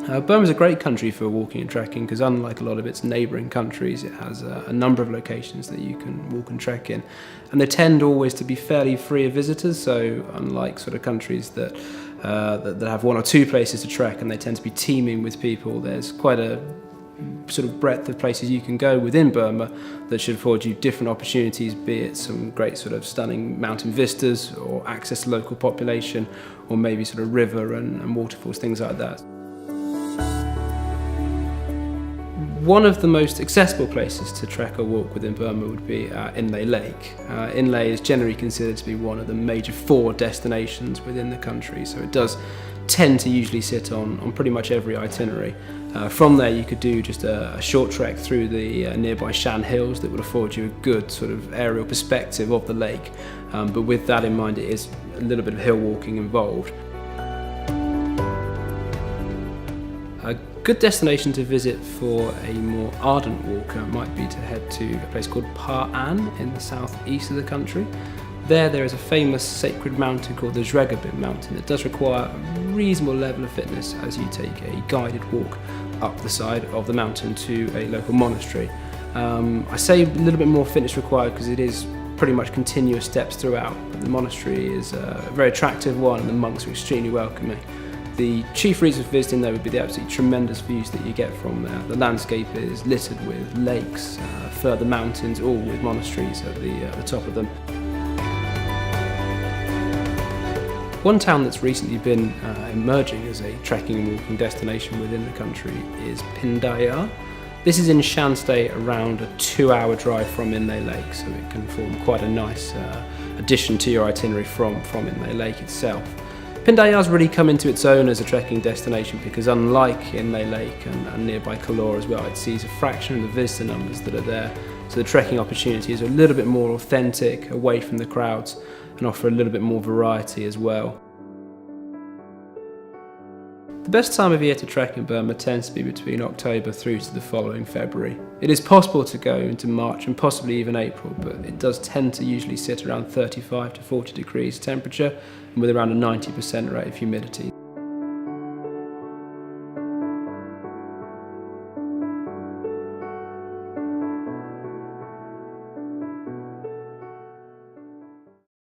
Burma is a great country for walking and trekking because unlike a lot of its neighbouring countries, it has a number of locations that you can walk and trek in. And they tend always to be fairly free of visitors, so unlike sort of countries that have one or two places to trek and they tend to be teeming with people, there's quite a sort of breadth of places you can go within Burma that should afford you different opportunities, be it some great sort of stunning mountain vistas or access to local population, or maybe sort of river and waterfalls, things like that. One of the most accessible places to trek or walk within Burma would be Inle Lake. Inle is generally considered to be one of the major 4 destinations within the country, so it does tend to usually sit on pretty much every itinerary. From there you could do just a short trek through the nearby Shan Hills that would afford you a good sort of aerial perspective of the lake, but with that in mind it is a little bit of hill walking involved. A good destination to visit for a more ardent walker might be to head to a place called Hpa-An in the southeast of the country. There is a famous sacred mountain called the Zhregabin mountain that does require a reasonable level of fitness as you take a guided walk up the side of the mountain to a local monastery. I say a little bit more fitness required because it is pretty much continuous steps throughout, but the monastery is a very attractive one and the monks are extremely welcoming. The chief reason for visiting there would be the absolutely tremendous views that you get from there. The landscape is littered with lakes, further mountains, all with monasteries at the top of them. One town that's recently been emerging as a trekking and walking destination within the country is Pindaya. This is in Shan State, around a 2-hour drive from Inle Lake, so it can form quite a nice addition to your itinerary from Inle Lake itself. Pindaya's really come into its own as a trekking destination because unlike Inle Lake and nearby Kalore as well, it sees a fraction of the visitor numbers that are there, so the trekking opportunities are a little bit more authentic, away from the crowds, and offer a little bit more variety as well. The best time of year to trek in Burma tends to be between October through to the following February. It is possible to go into March and possibly even April, but it does tend to usually sit around 35 to 40 degrees temperature and with around a 90% rate of humidity.